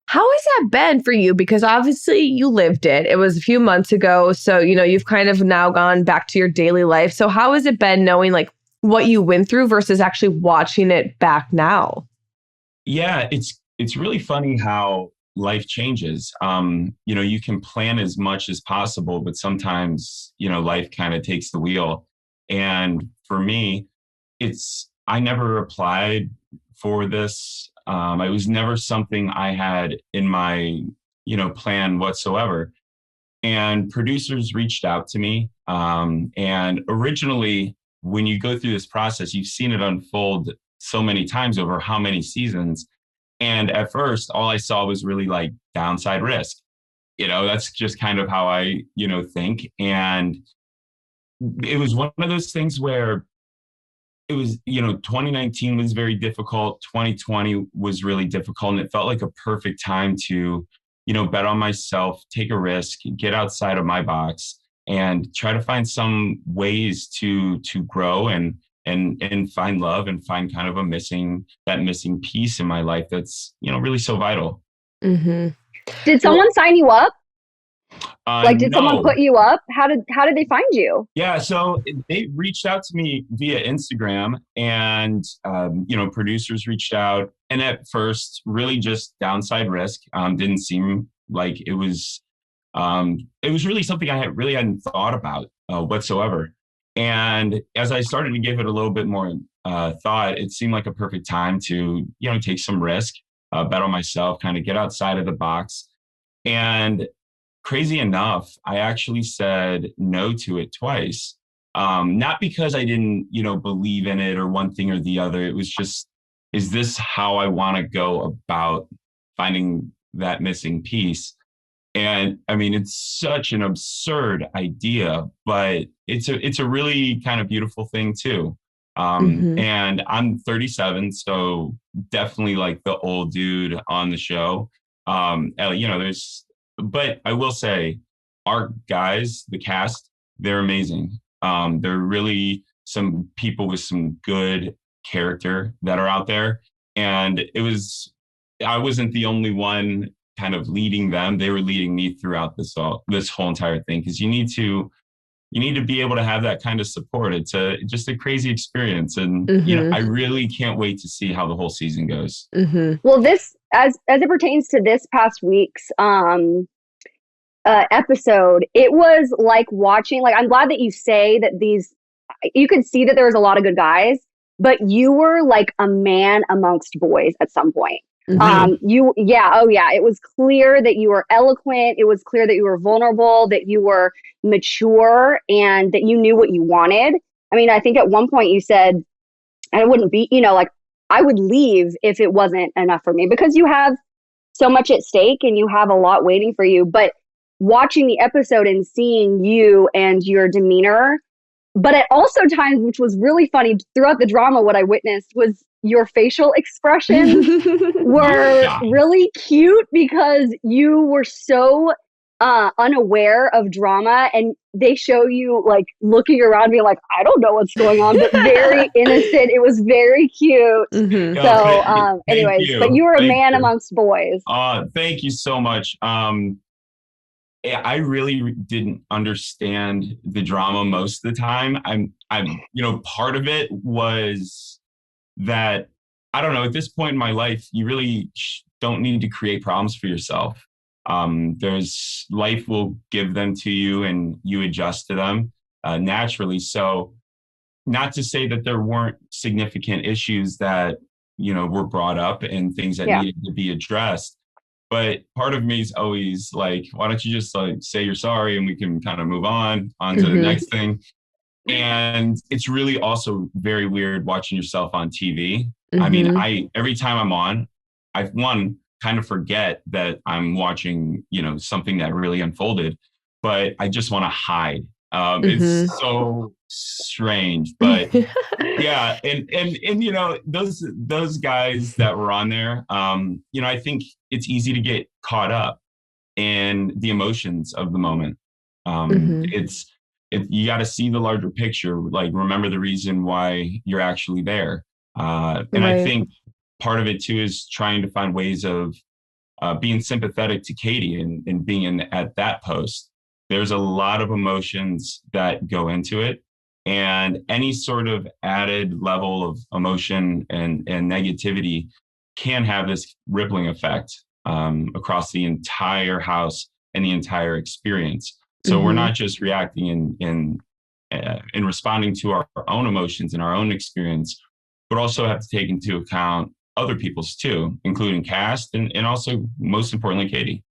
How has that been for you? Because obviously you lived it. It was a few months ago. So, you've kind of now gone back to your daily life. So how has it been knowing like what you went through versus actually watching it back now? Yeah, it's really funny how life changes. You can plan as much as possible, but sometimes, life kind of takes the wheel. And for me, I never applied for this. It was never something I had in my, plan whatsoever. And producers reached out to me. And originally, when you go through this process, you've seen it unfold so many times over how many seasons. And at first, all I saw was really like downside risk. That's just kind of how I, think. And it was one of those things where it was, 2019 was very difficult. 2020 was really difficult. And it felt like a perfect time to, bet on myself, take a risk, get outside of my box and try to find some ways to grow and find love and find kind of that missing piece in my life that's, really so vital. Mm-hmm. Did someone sign you up? Did someone No. put you up? How did they find you? Yeah, so they reached out to me via Instagram, and producers reached out, and at first, really just downside risk. Didn't seem like it was. It was really something I hadn't thought about whatsoever. And as I started to give it a little bit more thought, it seemed like a perfect time to take some risk, bet on myself, kind of get outside of the box, and crazy enough, I actually said no to it twice. Not because I didn't, believe in it or one thing or the other. It was just, is this how I want to go about finding that missing piece? And I mean, it's such an absurd idea, but it's a really kind of beautiful thing too. And I'm 37, so definitely like the old dude on the show. But I will say, our guys, the cast, they're amazing. They're really some people with some good character that are out there. And I wasn't the only one kind of leading them. They were leading me throughout this whole entire thing. Because you need to be able to have that kind of support. It's just a crazy experience. And, I really can't wait to see how the whole season goes. Well, this, as it pertains to this past week's, episode, it was like watching, like, I'm glad that you say that you could see that there was a lot of good guys, but you were like a man amongst boys at some point. It was clear that you were eloquent. It was clear that you were vulnerable, that you were mature, and that you knew what you wanted. I mean, I think at one point you said, I wouldn't be, I would leave if it wasn't enough for me, because you have so much at stake and you have a lot waiting for you. But watching the episode and seeing you and your demeanor, but at also times, which was really funny throughout the drama, what I witnessed was your facial expressions were really cute, because you were so unaware of drama, and they show you like looking around being like, I don't know what's going on, but very innocent. It was very cute. So anyways, but you were a man amongst boys. Thank you so much. I really didn't understand the drama most of the time. I'm, part of it was that, I don't know, at this point in my life, you really don't need to create problems for yourself. Life will give them to you and you adjust to them naturally. So not to say that there weren't significant issues that, were brought up and things that needed to be addressed. But part of me is always like, why don't you just like say you're sorry and we can kind of move on to the next thing. And it's really also very weird watching yourself on TV. I mean, every time I'm on, I kind of forget that I'm watching, something that really unfolded, but I just want to hide. It's so strange, but yeah. And those guys that were on there, I think it's easy to get caught up in the emotions of the moment. You got to see the larger picture, like remember the reason why you're actually there. I think part of it too is trying to find ways of being sympathetic to Katie and being at that post, there's a lot of emotions that go into it. And any sort of added level of emotion and negativity can have this rippling effect across the entire house and the entire experience. So we're not just reacting in responding to our own emotions and our own experience, but also have to take into account other people's too, including cast and also most importantly, Katie.